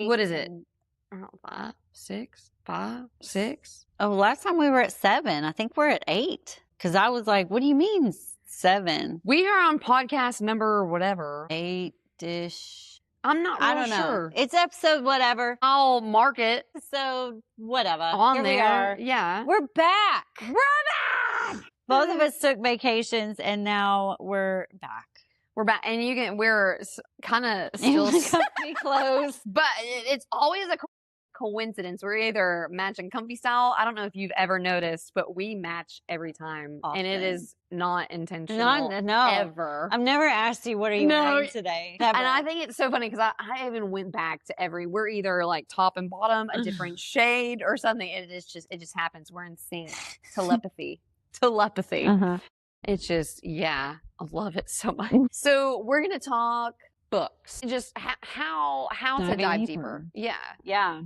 What is it? I don't know, 5, 6, 5, 6. Oh, last time we were at 7. I think we're at 8. Because I was like, what do you mean 7? We are on podcast number whatever. 8-ish. I'm not I real don't know. sure. It's episode whatever. I'll mark it. So whatever. On Here there. we are. Yeah. We're back. We're back! Both of us took vacations and now we're back. We're back. And we're kind of still comfy clothes. But it's always a coincidence. We're either matching comfy style. I don't know if you've ever noticed, but we match every time. Often. And it is not intentional. No. Ever. I've never asked you, what are you wearing today? Never. And I think it's so funny because I even went back to we're either like top and bottom, a different shade or something. It just happens. We're in sync. Telepathy. Uh-huh. It's just, yeah, I love it so much. So we're going to talk books. Just how to dive deeper. Yeah. Yeah.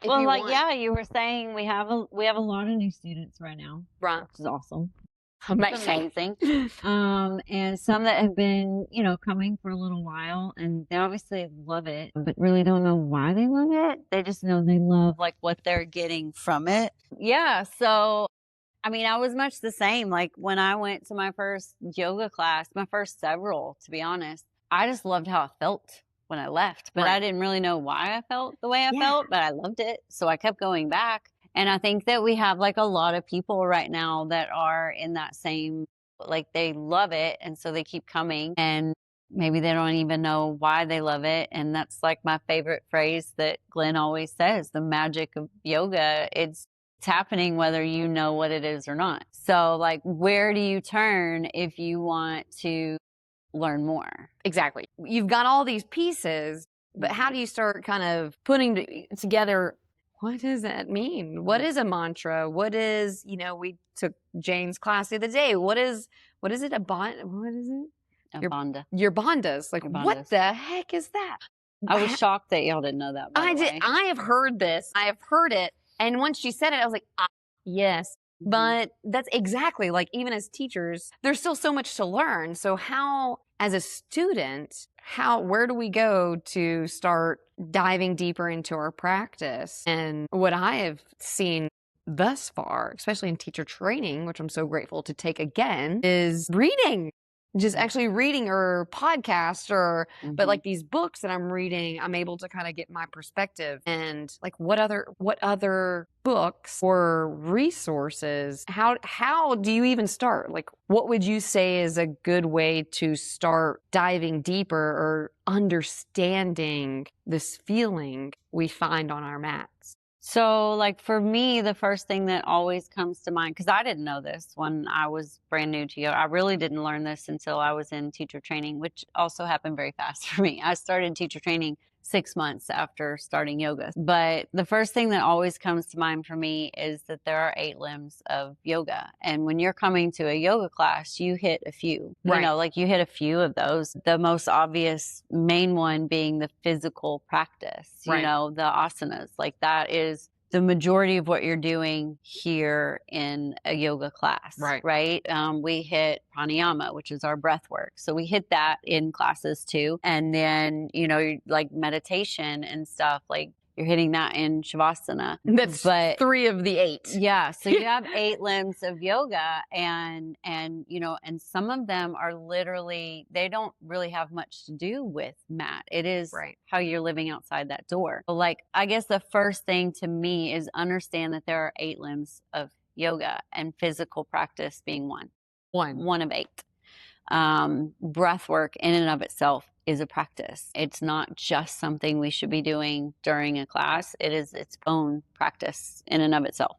Well, you were saying we have a lot of new students right now. Right. Which is awesome. Amazing. And some that have been, coming for a little while, and they obviously love it, but really don't know why they love it. They just know they love like what they're getting from it. Yeah. So, I mean, I was much the same. Like when I went to my first yoga class, my first several, to be honest, I just loved how I felt when I left, but I didn't really know why I felt the way I felt, but I loved it. So I kept going back. And I think that we have like a lot of people right now that are in that same, like they love it. And so they keep coming and maybe they don't even know why they love it. And that's like my favorite phrase that Glenn always says, the magic of yoga. It's happening whether you know what it is or not. So like, where do you turn if you want to learn more? Exactly. You've got all these pieces, but how do you start kind of putting together, what does that mean? What is a mantra? What is, we took Jane's class the other day. What is it? What is it? A bandha. Your bandhas. Like, what the heck is that? I was shocked that y'all didn't know that. By the way. I have heard this. I have heard it. And once she said it, I was like, yes. But that's exactly like, even as teachers, there's still so much to learn. So how, as a student, where do we go to start diving deeper into our practice? And what I have seen thus far, especially in teacher training, which I'm so grateful to take again, is reading. Just actually reading or podcast but like these books that I'm reading, I'm able to kind of get my perspective and like what other books or resources, how do you even start? Like, what would you say is a good way to start diving deeper or understanding this feeling we find on our mats? So like for me, the first thing that always comes to mind, because I didn't know this when I was brand new to yoga. I really didn't learn this until I was in teacher training, which also happened very fast for me. I started teacher training 6 months after starting yoga. But the first thing that always comes to mind for me is that there are 8 limbs of yoga. And when you're coming to a yoga class, you hit a few, like you hit a few of those. The most obvious main one being the physical practice, the asanas. Like that is the majority of what you're doing here in a yoga class, right? We hit pranayama, which is our breath work. So we hit that in classes too. And then, like meditation and stuff, like you're hitting that in shavasana. That's 3 of the 8. Yeah. So you have 8 limbs of yoga and some of them are literally, they don't really have much to do with mat. It is how you're living outside that door. But like, I guess the first thing to me is understand that there are 8 limbs of yoga and physical practice being one of 8. Breath work in and of itself is a practice. It's not just something we should be doing during a class. It is its own practice in and of itself.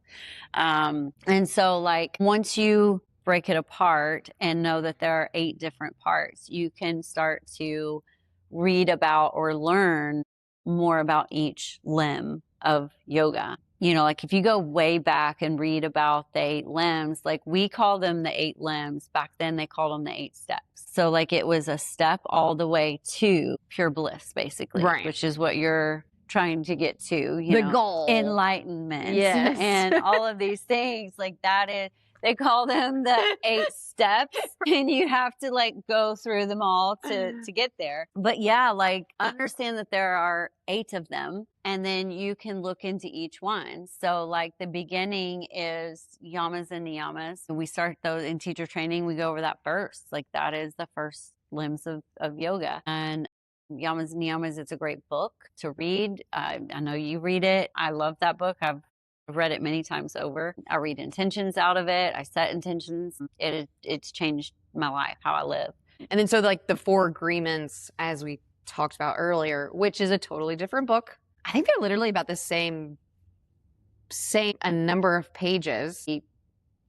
And so like once you break it apart and know that there are 8 different parts, you can start to read about or learn more about each limb of yoga. Like if you go way back and read about the 8 limbs, like we call them the 8 limbs. Back then they called them the 8 steps. So like it was a step all the way to pure bliss, basically, which is what you're trying to get to, the goal, enlightenment, yes. and all of these things. Like They call them the 8 steps, and you have to like go through them all to get there. But yeah, like understand that there are 8 of them, and then you can look into each one. So like the beginning is yamas and niyamas. We start those in teacher training. We go over that first. Like that is the first limbs of yoga. And Yamas and Niyamas, it's a great book to read. I know you read it. I love that book. I've read it many times over. I read intentions out of it. I set intentions. It's changed my life, how I live. And then so like the 4 agreements, as we talked about earlier, which is a totally different book. I think they're literally about the same a number of pages. The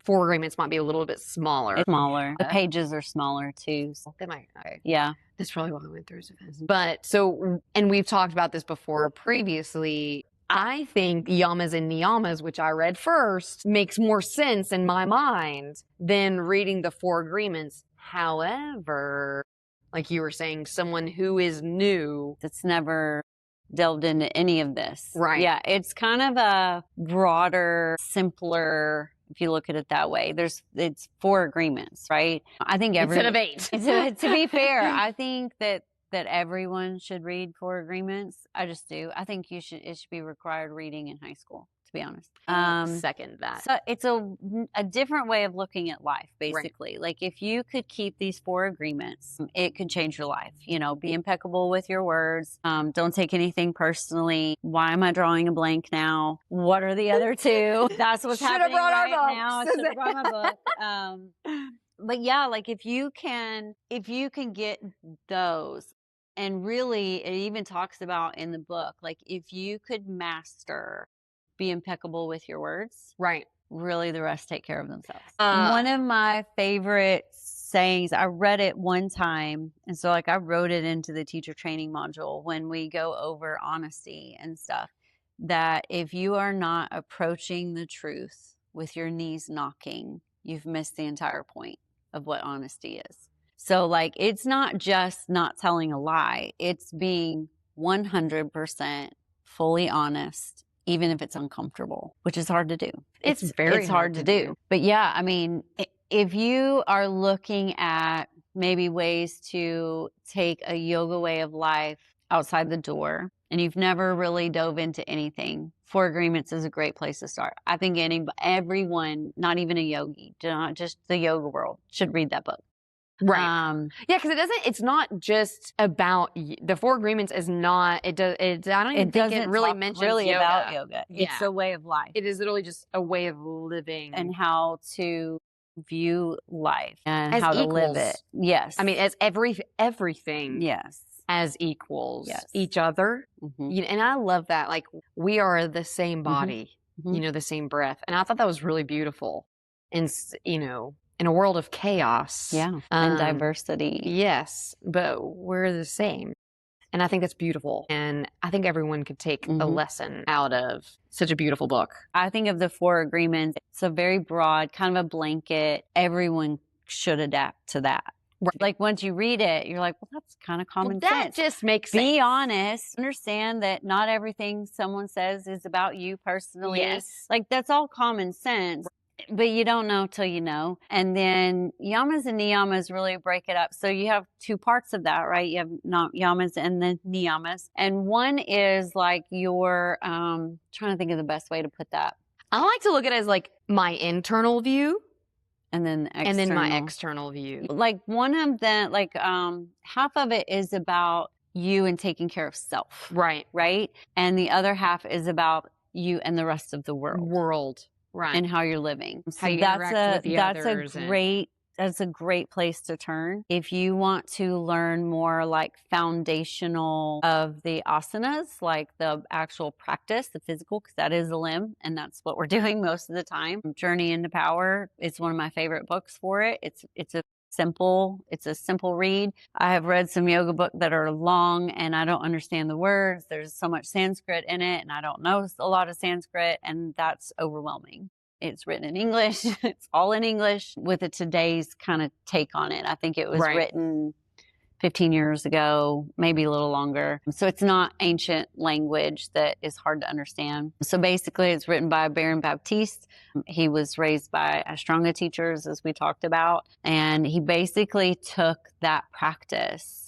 4 agreements might be a little bit smaller. It's smaller. The pages are smaller too. So. They might. Yeah. That's probably why I went through so fast. But so, and we've talked about this before previously. I think Yamas and Niyamas, which I read first, makes more sense in my mind than reading the 4 agreements. However, like you were saying, someone who is new, that's never delved into any of this. Right. Yeah. It's kind of a broader, simpler, if you look at it that way. It's 4 agreements, right? I think instead of 8. To be fair, I think that everyone should read 4 agreements. I just do. I think it should be required reading in high school, to be honest. Second that. So it's a different way of looking at life, basically. Right. Like if you could keep these 4 agreements, it could change your life. You know, be impeccable with your words. Don't take anything personally. Why am I drawing a blank now? What are the other 2? That's what's happening right now. I should have brought my book. But yeah, like if you can get those. And really, it even talks about in the book, like if you could be impeccable with your words, right? Really, the rest take care of themselves. One of my favorite sayings, I read it one time, and so like I wrote it into the teacher training module when we go over honesty and stuff, that if you are not approaching the truth with your knees knocking, you've missed the entire point of what honesty is. So like, it's not just not telling a lie. It's being 100% fully honest, even if it's uncomfortable, which is hard to do. It's hard to do. But yeah, I mean, if you are looking at maybe ways to take a yoga way of life outside the door, and you've never really dove into anything, 4 agreements is a great place to start. I think everyone, not even a yogi, not just the yoga world, should read that book. Right. Yeah, because it's not just about the 4 agreements. Is not. I don't even think it really mentions really yoga. About yoga. Yeah. It's a way of life. It is literally just a way of living and how to view life and as how equals. To live it. Yes. I mean, as everything. Yes. As equals. Yes. Each other. Mm-hmm. And I love that. Like we are the same body. Mm-hmm. The same breath. And I thought that was really beautiful. And in a world of chaos. Yeah. And diversity. Yes. But we're the same. And I think that's beautiful. And I think everyone could take a lesson out of such a beautiful book. I think of the 4 agreements. It's a very broad, kind of a blanket. Everyone should adapt to that. Right. Like once you read it, you're like, well, that's kind of common sense. That just makes sense. Be honest. Understand that not everything someone says is about you personally. Yes. Like that's all common sense. But you don't know till you know. And then yamas and niyamas really break it up. So you have 2 parts of that, right? You have yamas and then niyamas. And one is like your, trying to think of the best way to put that. I like to look at it as like my internal view. And then my external view. Like one of them, like half of it is about you and taking care of self. Right. Right? And the other half is about you and the rest of the world. Right. And how you're living. How you interact with the others. That's a great place to turn. If you want to learn more like foundational of the asanas, like the actual practice, the physical, because that is a limb and that's what we're doing most of the time. Journey into Power. It's one of my favorite books for it. It's a simple read. I have read some yoga books that are long and I don't understand the words. There's so much Sanskrit in it and I don't know a lot of Sanskrit and that's overwhelming. It's written in English. It's all in English with a today's kind of take on it. I think it was written 15 years ago, maybe a little longer. So it's not ancient language that is hard to understand. So basically, it's written by Baron Baptiste. He was raised by Ashtanga teachers, as we talked about, and he basically took that practice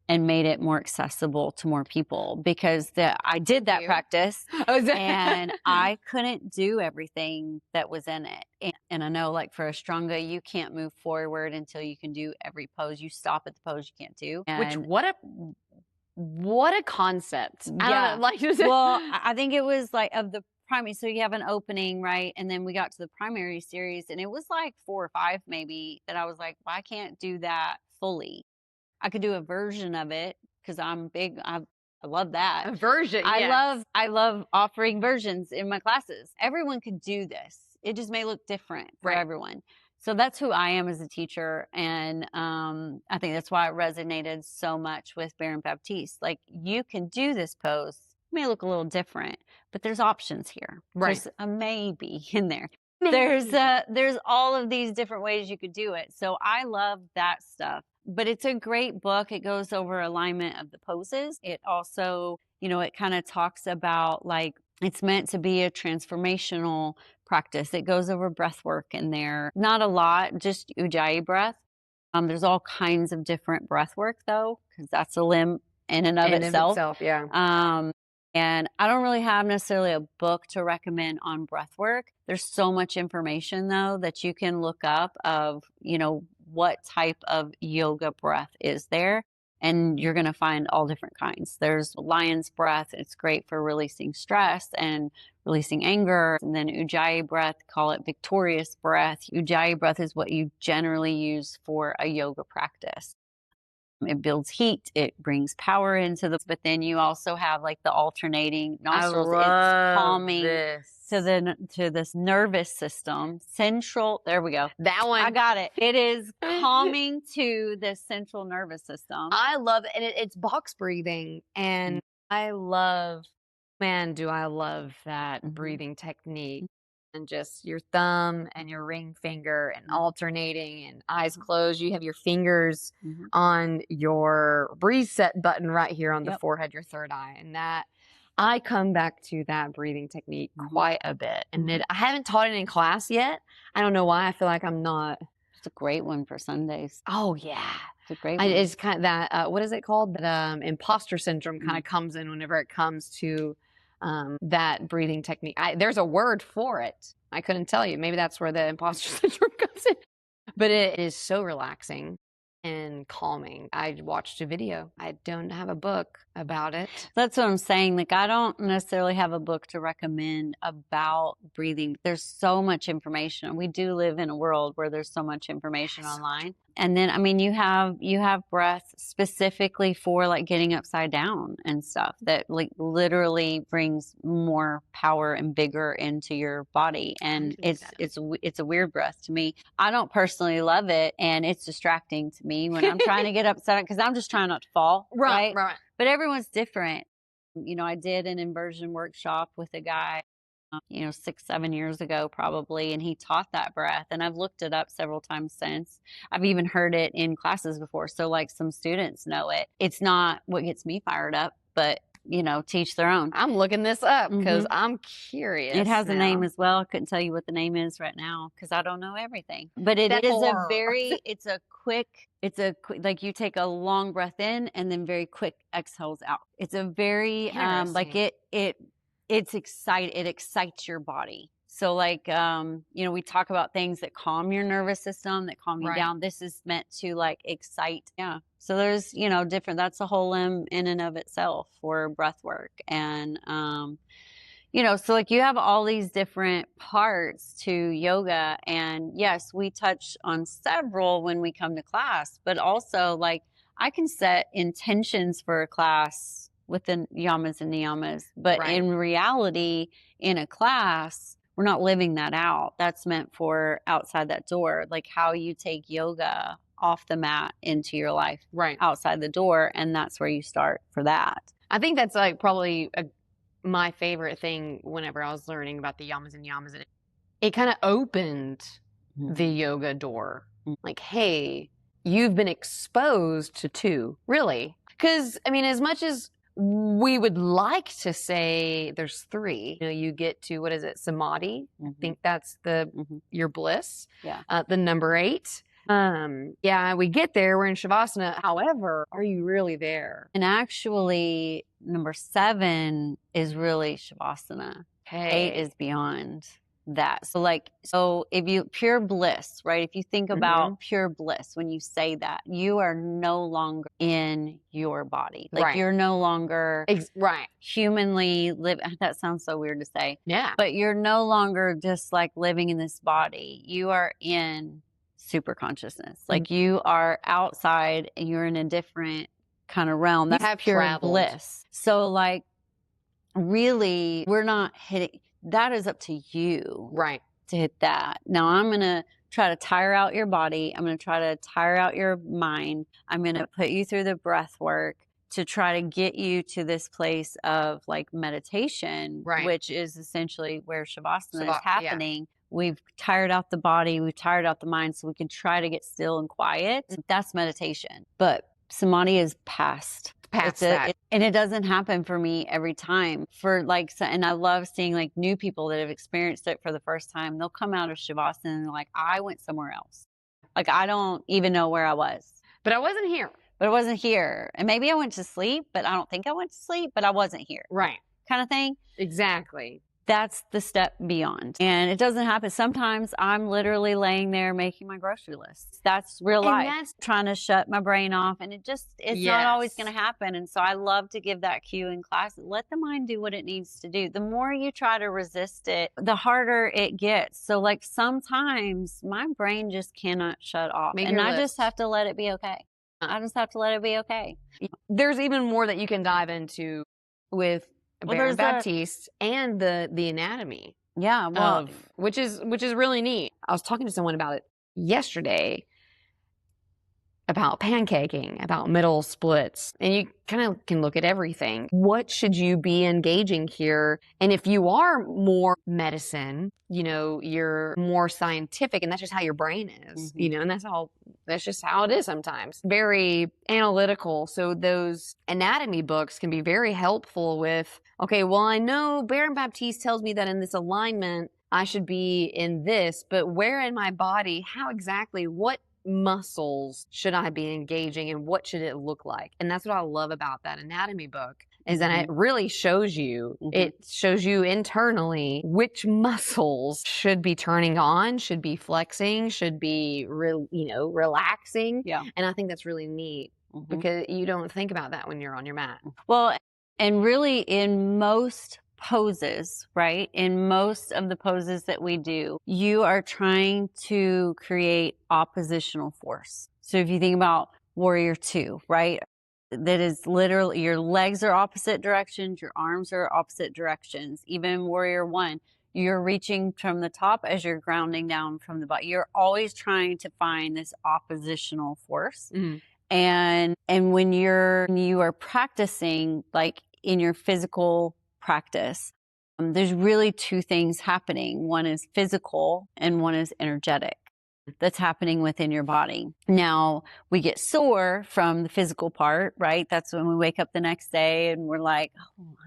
and made it more accessible to more people, because I did that practice and I couldn't do everything that was in it. And I know, like, for Ashtanga, you can't move forward until you can do every pose. You stop at the pose you can't do. Which, what a concept. Yeah. Like, well, I think it was like of the primary. So you have an opening, right? And then we got to the primary series, and it was like 4 or 5 maybe that I was like, well, I can't do that fully. I could do a version of it because I'm big. I love that. A version. Yes. I love offering versions in my classes. Everyone could do this. It just may look different for everyone. So that's who I am as a teacher. And I think that's why it resonated so much with Baron Baptiste. Like, you can do this pose. It may look a little different, but there's options here. Right. There's a maybe in there. There's all of these different ways you could do it. So I love that stuff. But it's a great book. It goes over alignment of the poses. It also, it kind of talks about, like, it's meant to be a transformational practice. It goes over breath work in there. Not a lot, just Ujjayi breath. There's all kinds of different breath work, though, because that's a limb in and of itself. Yeah. And I don't really have necessarily a book to recommend on breath work. There's so much information, though, that you can look up of, what type of yoga breath is there. And you're going to find all different kinds. There's lion's breath. It's great for releasing stress and releasing anger. And then Ujjayi breath, call it victorious breath. Ujjayi breath is what you generally use for a yoga practice. It builds heat. It brings power into but then you also have, like, the alternating nostrils. It's calming to this nervous system. There we go. That one. I got it. It is calming to the central nervous system. I love it. And it's box breathing. And I love that breathing technique. And just your thumb and your ring finger and alternating and eyes closed. You have your fingers on your reset button right here on the forehead, your third eye. And that, I come back to that breathing technique quite a bit. And I haven't taught it in class yet. I don't know why. I feel like I'm not. It's a great one for Sundays. Oh, yeah. It's a great one. It's kind of that, what is it called? That imposter syndrome kind of comes in whenever it comes to that breathing technique. There's a word for it. I couldn't tell you. Maybe that's where the imposter syndrome comes in. But it is so relaxing and calming. I watched a video. I don't have a book about it. That's what I'm saying. Like, I don't necessarily have a book to recommend about breathing. There's so much information. We do live in a world where there's so much information online. And then, I mean, you have breath specifically for, like, getting upside down and stuff that, like, literally brings more power and vigor into your body. And it's a weird breath to me. I don't personally love it, and it's distracting to me when I'm trying to get upside down, because I'm just trying not to fall. Right. But everyone's different. I did an inversion workshop with a guy 6-7 years ago probably, and he taught that breath, and I've looked it up several times since. I've even heard it in classes before, so, like, some students know it. It's not what gets me fired up, but teach their own. I'm looking this up because I'm curious. It has a name as well. I couldn't tell you what the name is right now because I don't know everything, but it's a quick, like, you take a long breath in and then very quick exhales out. It's a very it excites your body. So, like, we talk about things that calm your nervous system, that calm you down. This is meant to, like, excite. Yeah. So there's, different, that's a whole limb in and of itself for breath work. And, so, like, you have all these different parts to yoga. And yes, we touch on several when we come to class, but also, like, I can set intentions for a class with the yamas and niyamas, but in reality, in a class, we're not living that out. That's meant for outside that door, like how you take yoga off the mat into your life, outside the door, and that's where you start for that. I think that's, like, probably my favorite thing whenever I was learning about the yamas and niyamas. It kind of opened the yoga door. Like, hey, you've been exposed to 2, really. Because, I mean, as much as we would like to say there's 3, you get to, what is it, samadhi? I think that's your bliss. Yeah. The number 8. Yeah, we get there, we're in Shavasana. However, are you really there? And actually, number 7 is really Shavasana. Okay. 8 is beyond that. So if you, pure bliss, right? If you think about pure bliss, when you say that, you are no longer in your body. Like you're no longer humanly live. That sounds so weird to say. Yeah. But you're no longer just like living in this body. You are in super consciousness. Like you are outside and you're in a different kind of realm. That's pure bliss. So like really we're not hitting, that is up to you to hit that. Now I'm going to try to tire out your body. I'm going to try to tire out your mind. I'm going to put you through the breath work to try to get you to this place of like meditation, which is essentially where Shavasana is happening. Yeah. We've tired out the body, we've tired out the mind, so we can try to get still and quiet. That's meditation. But samadhi is past that. And it doesn't happen for me every time. And I love seeing like new people that have experienced it for the first time. They'll come out of Shavasana and they're like, I went somewhere else. Like I don't even know where I was. But I wasn't here. But I wasn't here. And maybe I went to sleep, but I don't think I went to sleep, but I wasn't here. Right. Kind of thing. Exactly. That's the step beyond. And it doesn't happen. Sometimes I'm literally laying there making my grocery list. That's real life. That's trying to shut my brain off. And it's not always going to happen. And so I love to give that cue in class. Let the mind do what it needs to do. The more you try to resist it, the harder it gets. So like sometimes my brain just cannot shut off. And I just have to let it be okay. I just have to let it be okay. There's even more that you can dive into with Baron Baptiste and the anatomy. Yeah, well, which is really neat. I was talking to someone about it yesterday, about pancaking, about middle splits, and you kind of can look at everything. What should you be engaging here? And if you are more medicine, you're more scientific, and that's just how your brain is, and that's just how it is sometimes. Very analytical. So those anatomy books can be very helpful with, okay, well, I know Baron Baptiste tells me that in this alignment, I should be in this, but where in my body, how exactly, what muscles should I be engaging and what should it look like? And that's what I love about that anatomy book, is that it really shows you, it shows you internally which muscles should be turning on, should be flexing, should be, relaxing. Yeah. And I think that's really neat because you don't think about that when you're on your mat. Well, and really in most poses, right? In most of the poses that we do, you are trying to create oppositional force. So if you think about Warrior 2, right? That is literally your legs are opposite directions, your arms are opposite directions. Even Warrior 1, you're reaching from the top as you're grounding down from the bottom. You're always trying to find this oppositional force. And when you are practicing, like in your physical practice, there's really 2 things happening. One is physical and one is energetic that's happening within your body. Now, we get sore from the physical part, right? That's when we wake up the next day and we're like,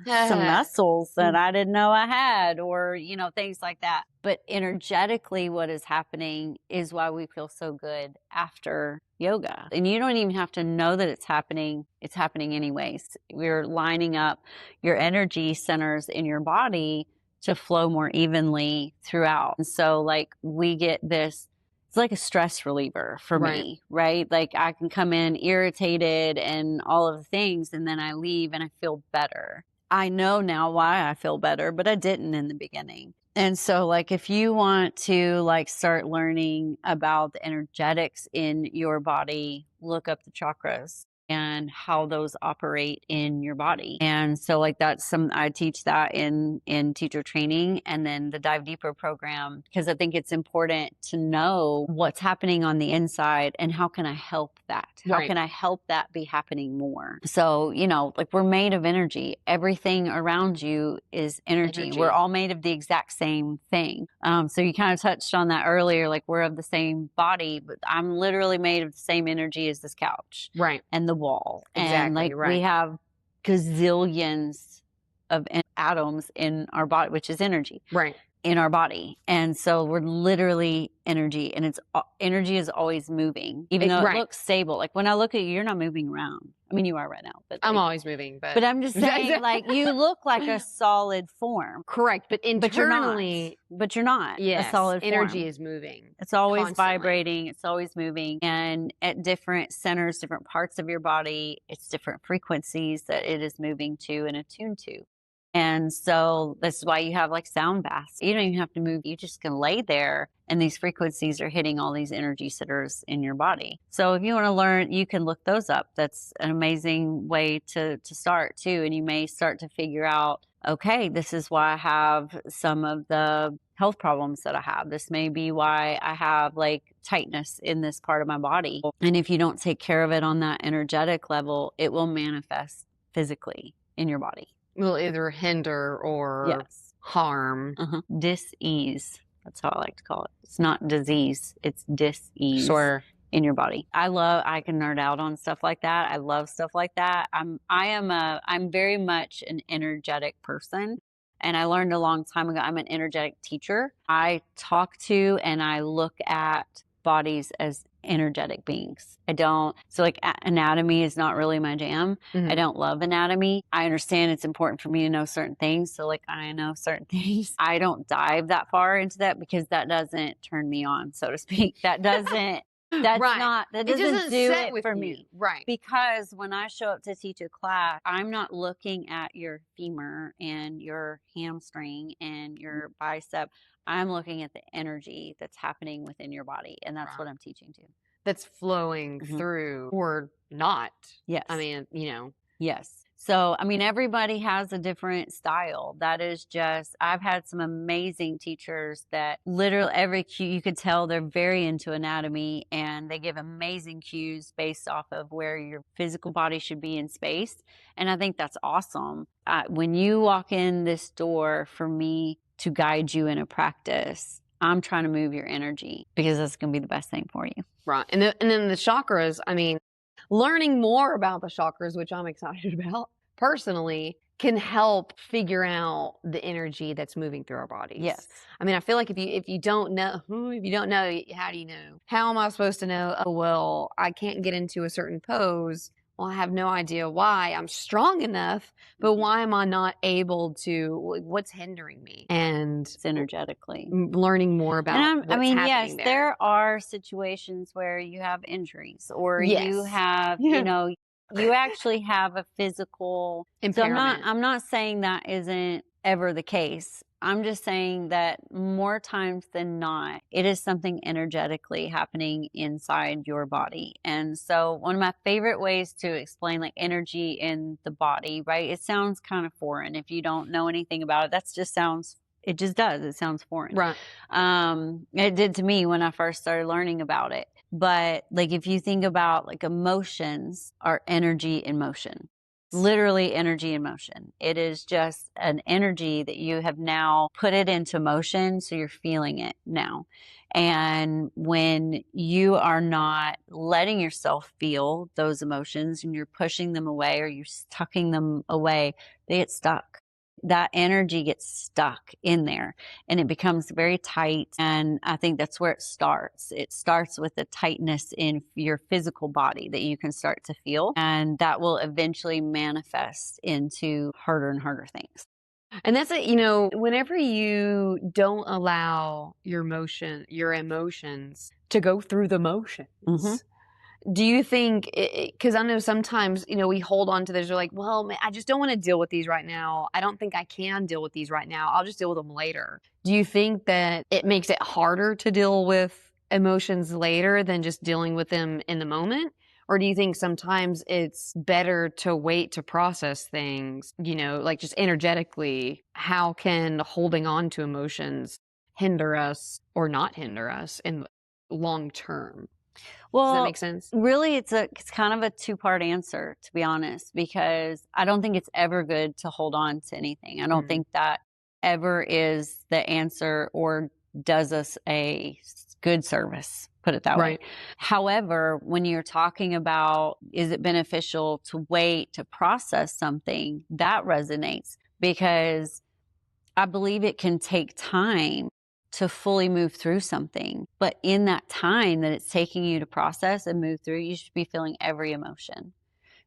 some muscles that I didn't know I had, or, things like that. But energetically, what is happening is why we feel so good after yoga. And you don't even have to know that it's happening. It's happening anyways. We're lining up your energy centers in your body to flow more evenly throughout. And so like we get this, it's like a stress reliever for me, right? Like I can come in irritated and all of the things, and then I leave and I feel better. I know now why I feel better, but I didn't in the beginning. And so like if you want to like start learning about the energetics in your body, look up the chakras. and how those operate in your body. And so like I teach that in teacher training, and then the Dive Deeper program, because I think it's important to know what's happening on the inside and how can I help that? How can I help that be happening more? So, like we're made of energy. Everything around you is energy. We're all made of the exact same thing. So you kind of touched on that earlier, like we're of the same body, but I'm literally made of the same energy as this couch. Right. And the wall. Exactly, and like we have gazillions of atoms in our body, which is energy. Right. In our body. And so we're literally energy, and energy is always moving, even though it looks stable. Like when I look at you, you're not moving around. I mean, you are right now, but I'm always moving, but I'm just saying, like you look like a solid form. Correct. But internally, but you're not yes, a solid energy form. Is moving. It's always constantly. Vibrating. It's always moving. And at different centers, different parts of your body, it's different frequencies that it is moving to and attuned to. And so that's why you have like sound baths. You don't even have to move. You just can lay there, and these frequencies are hitting all these energy centers in your body. So if you want to learn, you can look those up. That's an amazing way to start too. And you may start to figure out, okay, this is why I have some of the health problems that I have. This may be why I have like tightness in this part of my body. And if you don't take care of it on that energetic level, it will manifest physically in your body. Will either hinder or harm. Dis-ease. That's how I like to call it. It's not disease. It's dis-ease. Sure. In your body. I can nerd out on stuff like that. I love stuff like that. I'm very much an energetic person. And I learned a long time ago, I'm an energetic teacher. I talk to and I look at bodies as energetic beings. So like anatomy is not really my jam. I don't love anatomy. I understand it's important for me to know certain things. So like I know certain things. I don't dive that far into that because that doesn't turn me on, so to speak. That doesn't that doesn't do it for me. Right. Because when I show up to teach a class, I'm not looking at your femur and your hamstring and your bicep. I'm looking at the energy that's happening within your body. And that's what I'm teaching to. That's flowing through or not. Yes. I mean, Yes. So, I mean, everybody has a different style. That is just, I've had some amazing teachers that literally every cue, you could tell they're very into anatomy, and they give amazing cues based off of where your physical body should be in space. And I think that's awesome. When you walk in this door for me to guide you in a practice, I'm trying to move your energy because that's going to be the best thing for you. Right. And then the chakras, I mean, learning more about the chakras, which I'm excited about personally, can help figure out the energy that's moving through our bodies. Yes. I mean, I feel like if you don't know, how do you know? How am I supposed to know? Oh, well, I can't get into a certain pose. Well, I have no idea why. I'm strong enough, but why am I not able to? What's hindering me? And it's energetically learning more about. And yes, there are situations where you have injuries, or you have, you actually have a physical impairment. So I'm not saying that isn't ever the case. I'm just saying that more times than not, it is something energetically happening inside your body. And so one of my favorite ways to explain like energy in the body, right? It sounds kind of foreign. If you don't know anything about it, it just does. It sounds foreign. Right. It did to me when I first started learning about it. But like, if you think about like emotions are energy in motion. Literally energy in motion. It is just an energy that you have now put it into motion. So you're feeling it now. And when you are not letting yourself feel those emotions and you're pushing them away or you're tucking them away, they get stuck. That energy gets stuck in there and it becomes very tight. And I think that's where it starts. It starts with the tightness in your physical body that you can start to feel. And that will eventually manifest into harder and harder things. And that's whenever you don't allow your emotions to go through the motions, do you think, because I know sometimes, we hold on to those, we're like, well, man, I just don't want to deal with these right now. I don't think I can deal with these right now. I'll just deal with them later. Do you think that it makes it harder to deal with emotions later than just dealing with them in the moment? Or do you think sometimes it's better to wait to process things, like just energetically? How can holding on to emotions hinder us or not hinder us in long term? Does that make sense? Really, it's kind of a two-part answer, to be honest, because I don't think it's ever good to hold on to anything. I don't think that ever is the answer or does us a good service, put it that way. However, when you're talking about, is it beneficial to wait to process something, that resonates, because I believe it can take time to fully move through something. But in that time that it's taking you to process and move through, you should be feeling every emotion.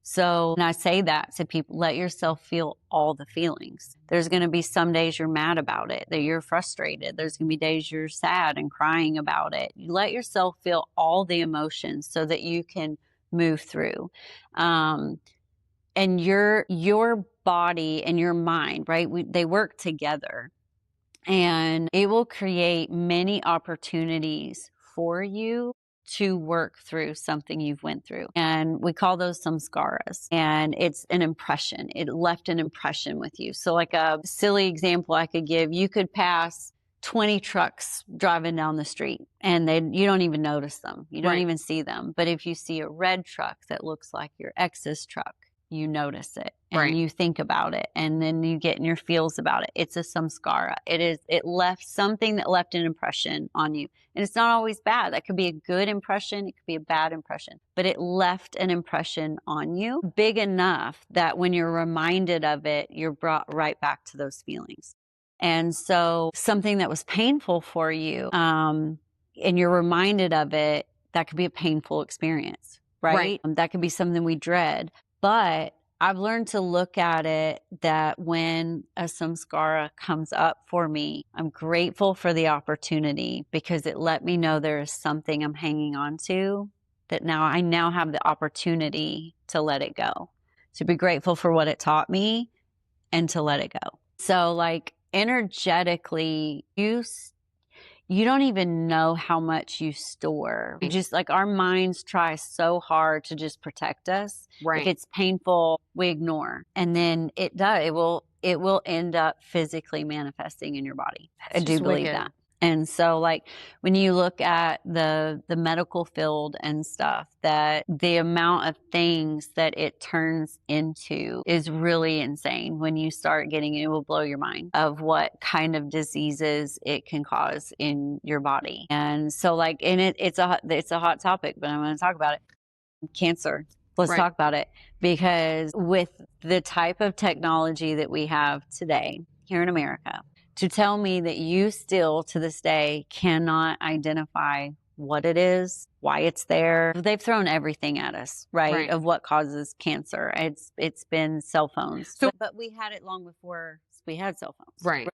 So, and I say that to people, let yourself feel all the feelings. There's going to be some days you're mad about it, that you're frustrated. There's going to be days you're sad and crying about it. You let yourself feel all the emotions so that you can move through. And your body and your mind, right? They work together, and it will create many opportunities for you to work through something you've went through. And we call those samskaras. And it's an impression. It left an impression with you. So like a silly example I could give, you could pass 20 trucks driving down the street and you don't even notice them. You don't even see them. But if you see a red truck that looks like your ex's truck, you notice it and you think about it, and then you get in your feels about it. It's a samskara. It left something that left an impression on you. And it's not always bad. That could be a good impression. It could be a bad impression, but it left an impression on you big enough that when you're reminded of it, you're brought right back to those feelings. And so something that was painful for you, and you're reminded of it, that could be a painful experience, right? That could be something we dread. But I've learned to look at it that when a samskara comes up for me, I'm grateful for the opportunity, because it let me know there is something I'm hanging on to that I now have the opportunity to let it go, to be grateful for what it taught me and to let it go. So like energetically, you don't even know how much you store. Just like our minds try so hard to just protect us. If it's painful, we ignore. And then it will end up physically manifesting in your body. I do believe that. And so like when you look at the medical field and stuff, that the amount of things that it turns into is really insane. When you start getting it will blow your mind of what kind of diseases it can cause in your body. And so like, and it's a hot topic, but I'm going to talk about it. Cancer. Let's talk about it, because with the type of technology that we have today here in America, to tell me that you still to this day cannot identify what it is, why it's there. They've thrown everything at us, right? Of what causes cancer. It's been cell phones. But we had it long before we had cell phones.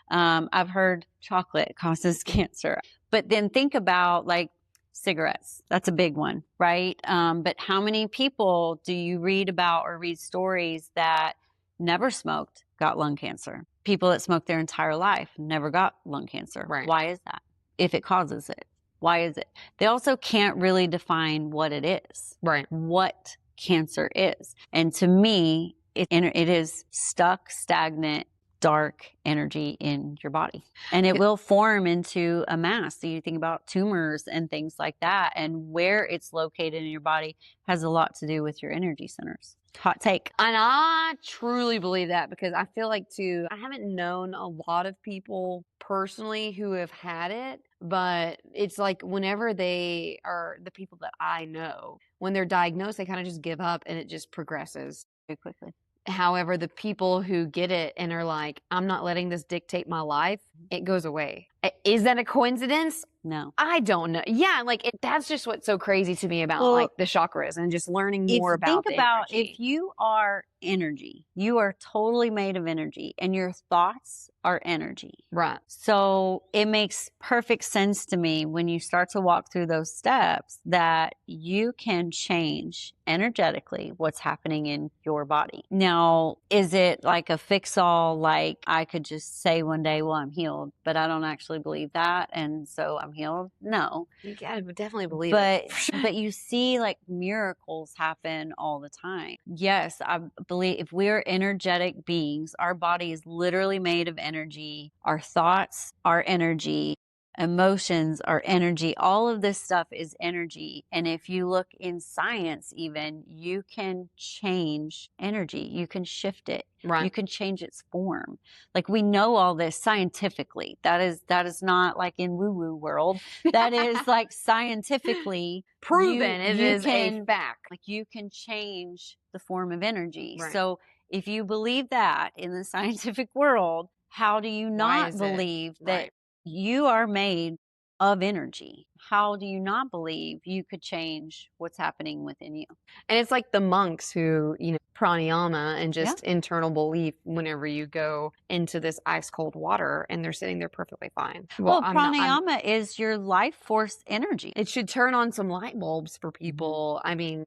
I've heard chocolate causes cancer. But then think about like cigarettes. That's a big one, right? But how many people do you read about or read stories that never smoked, got lung cancer? People that smoked their entire life never got lung cancer. Why is that? If it causes it, why is it? They also can't really define what it is, what cancer is. And to me, it is stuck, stagnant, dark energy in your body, and it will form into a mass. So you think about tumors and things like that, and where it's located in your body has a lot to do with your energy centers. Hot take. And I truly believe that, because I feel like too, I haven't known a lot of people personally who have had it, but it's like whenever they are the people that I know, when they're diagnosed, they kind of just give up and it just progresses very quickly. However, the people who get it and are like, I'm not letting this dictate my life, it goes away. Is that a coincidence? No. I don't know. Yeah, like that's just what's so crazy to me about like the chakras and just learning more about think about if you are energy, you are totally made of energy, and your thoughts are energy. Right. So it makes perfect sense to me when you start to walk through those steps that you can change energetically what's happening in your body. Now, is it like a fix all, like I could just say one day, well, I'm healed, but I don't actually actually believe that, and so I'm healed. No. You gotta definitely believe But it. but you see like miracles happen all the time. Yes, I believe if we're energetic beings, our body is literally made of energy. Our thoughts are energy. Emotions are energy. All of this stuff is energy. And if you look in science, even, you can change energy. You can shift it. Right. You can change its form. Like, we know all this scientifically. That is not like in woo-woo world. That is like scientifically Proven. It is a fact. Like, you can change the form of energy. Right. So if you believe that in the scientific world, how do you not believe that Right. you are made of energy? How do you not believe you could change what's happening within you? And it's like the monks who, pranayama and just Yeah. internal belief whenever you go into this ice cold water and they're sitting there perfectly fine. Well, pranayama is your life force energy. It should turn on some light bulbs for people. I mean,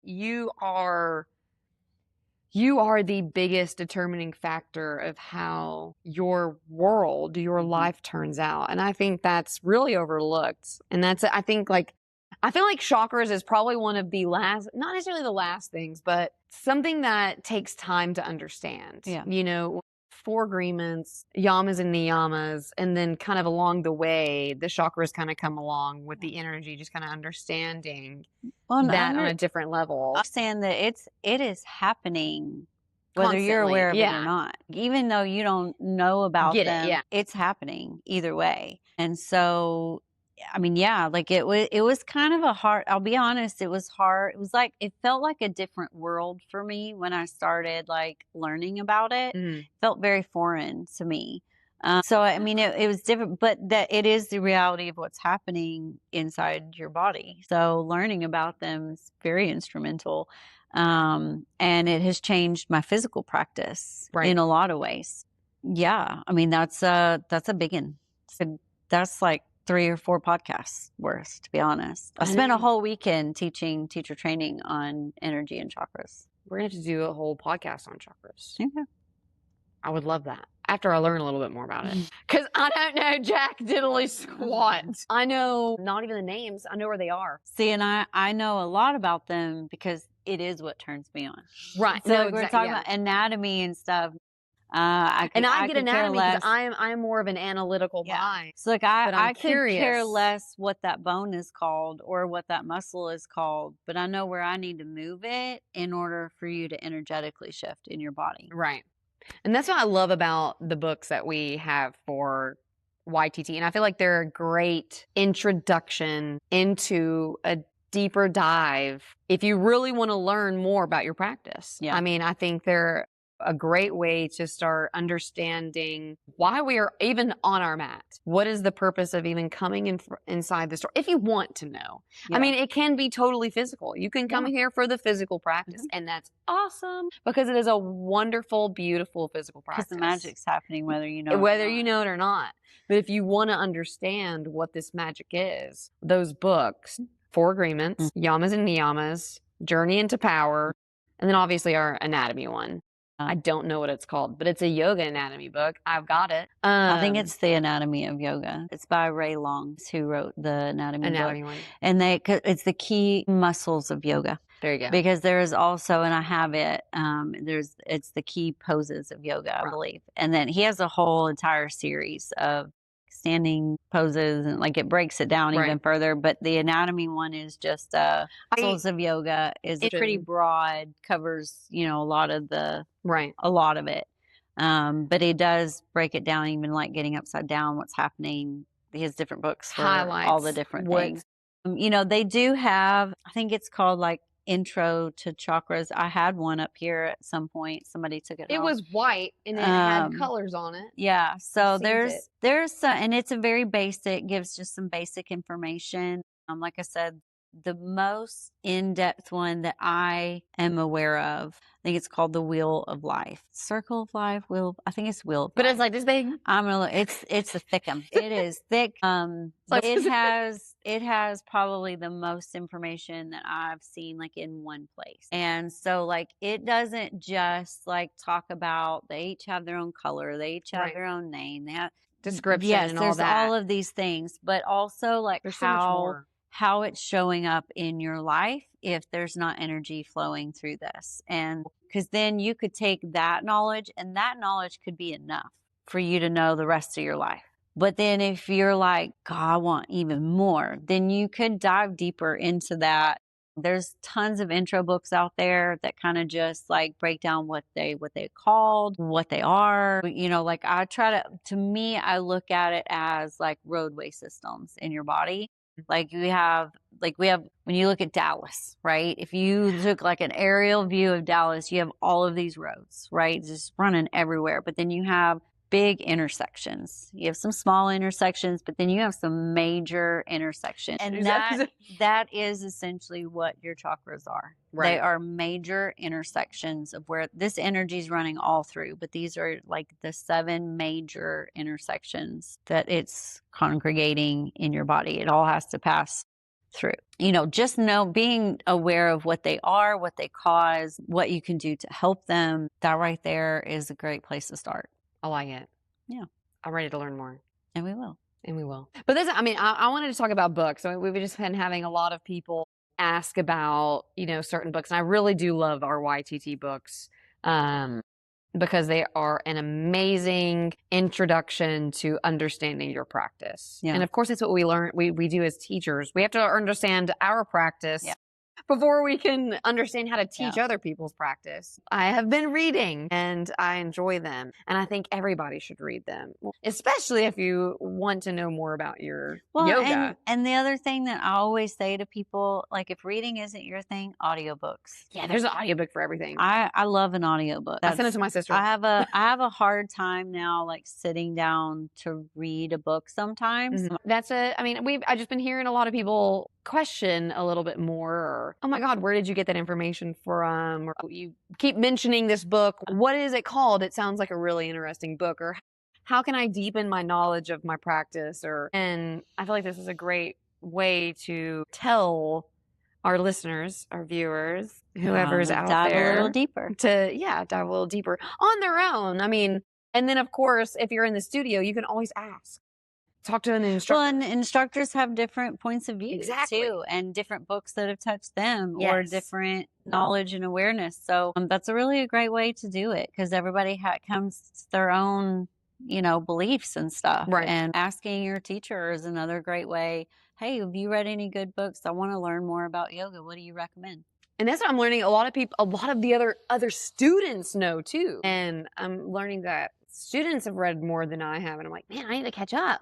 you are the biggest determining factor of how your world, your life turns out. And I think that's really overlooked. And I feel like chakras is probably one of the last, not necessarily the last things, but something that takes time to understand. Yeah. 4 agreements, yamas and niyamas, and then kind of along the way, the chakras kind of come along with the energy, just kind of understanding that on a different level. Understand that it is happening whether Constantly. you're aware of it or not. Even though you don't know about them, it's happening either way. And so, I mean, yeah, like it was kind of a hard, I'll be honest, it was hard. It was like, it felt like a different world for me when I started like learning about it. It felt very foreign to me. So, I mean, it was different, but that it is the reality of what's happening inside your body. So learning about them is very instrumental. And it has changed my physical practice in a lot of ways. Yeah. I mean, that's a big one. So that's like 3 or 4 podcasts worth, to be honest. I spent a whole weekend teaching teacher training on energy and chakras. We're going to have to do a whole podcast on chakras. Okay. I would love that after I learn a little bit more about it. Because I don't know jack diddly squat. I know not even the names. I know where they are. See, and I know a lot about them because it is what turns me on. Right. So we're talking about anatomy and stuff. I get anatomy because I'm more of an analytical mind. So like I could care less what that bone is called or what that muscle is called, but I know where I need to move it in order for you to energetically shift in your body. Right. And that's what I love about the books that we have for YTT. And I feel like they're a great introduction into a deeper dive if you really want to learn more about your practice. Yeah. I mean, I think they're a great way to start understanding why we are even on our mat. What is the purpose of even coming inside the store? If you want to know. Yeah. I mean, it can be totally physical. You can come here for the physical practice, and that's awesome because it is a wonderful, beautiful physical practice. Because the magic's happening whether you know it or not. But if you want to understand what this magic is, those books, 4 Agreements, Yamas and Niyamas, Journey into Power, and then obviously our anatomy one. I don't know what it's called, but it's a yoga anatomy book. I've got it. I think it's The Anatomy of Yoga. It's by Ray Long, who wrote the anatomy book. One. And it's the key muscles of yoga. There you go. Because there is also, and I have it, it's the key poses of yoga, I believe. And then he has a whole entire series of standing poses, and like it breaks it down even further. But the anatomy one is just muscles of yoga. It's pretty broad, covers a lot of it. But he does break it down, even like getting upside down, what's happening. He has different books for all the different things. They do have, I think it's called like Intro to Chakras. I had one up here at some point. Somebody took it home. It was white and it had colors on it. Yeah. So there's some, and it's a very basic, gives just some basic information. Like I said, the most in-depth one that I am aware of, I think it's called the Wheel of Life. Circle of Life, I think it's Wheel of Life. But it's like this big. It's a thick one. It is thick. But it has probably the most information that I've seen like in one place. And so like it doesn't just like talk about they each have their own color, they each have their own name. description Yes, and all there's that. all of these things, but also like There's so much more. how it's showing up in your life if there's not energy flowing through this. And because then you could take that knowledge, and that knowledge could be enough for you to know the rest of your life. But then if you're like, God, I want even more, then you could dive deeper into that. There's tons of intro books out there that kind of just like break down what they called, what they are. You know, like I try to me, I look at it as like roadway systems in your body. Like we have when you look at Dallas, right? If you took like an aerial view of Dallas, you have all of these roads, right? Just running everywhere. But then you have big intersections. You have some small intersections, but then you have some major intersections. And that is essentially what your chakras are. Right. They are major intersections of where this energy is running all through, but these are like the 7 major intersections that it's congregating in your body. It all has to pass through. You know, just being aware of what they are, what they cause, what you can do to help them. That right there is a great place to start. I like it. Yeah. I'm ready to learn more. And we will. And we will. But this, I mean, I wanted to talk about books. So we've just been having a lot of people ask about, you know, certain books. And I really do love our YTT books because they are an amazing introduction to understanding your practice. Yeah. And of course, that's what we learn. We do as teachers. We have to understand our practice. Yeah. Before we can understand how to teach other people's practice. I have been reading and I enjoy them. And I think everybody should read them, especially if you want to know more about your yoga. And the other thing that I always say to people, like if reading isn't your thing, audiobooks. Yeah, there's an audiobook for everything. I love an audiobook. I sent it to my sister. I have a hard time now like sitting down to read a book sometimes. Mm-hmm. I've just been hearing a lot of people question a little bit more, or, oh my God, where did you get that information from? Or you keep mentioning this book. What is it called? It sounds like a really interesting book. Or how can I deepen my knowledge of my practice? And I feel like this is a great way to tell our listeners, our viewers, whoever's out there, dive a little deeper dive a little deeper on their own. I mean, and then of course, if you're in the studio, you can always ask. Talk to an instructor. Well, and instructors have different points of view too, and different books that have touched them or different knowledge and awareness. So that's a great way to do it because everybody comes to their own, you know, beliefs and stuff. Right. And asking your teacher is another great way. Hey, have you read any good books? I want to learn more about yoga. What do you recommend? And that's what I'm learning. A lot of the other students know too. And I'm learning that students have read more than I have. And I'm like, man, I need to catch up.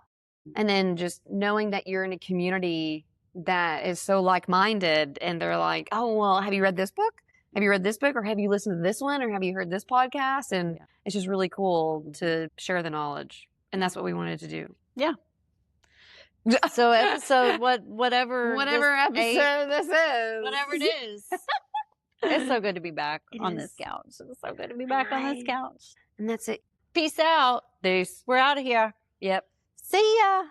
And then just knowing that you're in a community that is so like-minded and they're like, oh, well, have you read this book? Have you read this book? Or have you listened to this one? Or have you heard this podcast? And it's just really cool to share the knowledge. And that's what we wanted to do. Yeah. So episode, whatever episode this is. Whatever it is. It's so good to be back on this couch. It's so good to be back on this couch. And that's it. Peace out. Peace. We're out of here. Yep. See ya.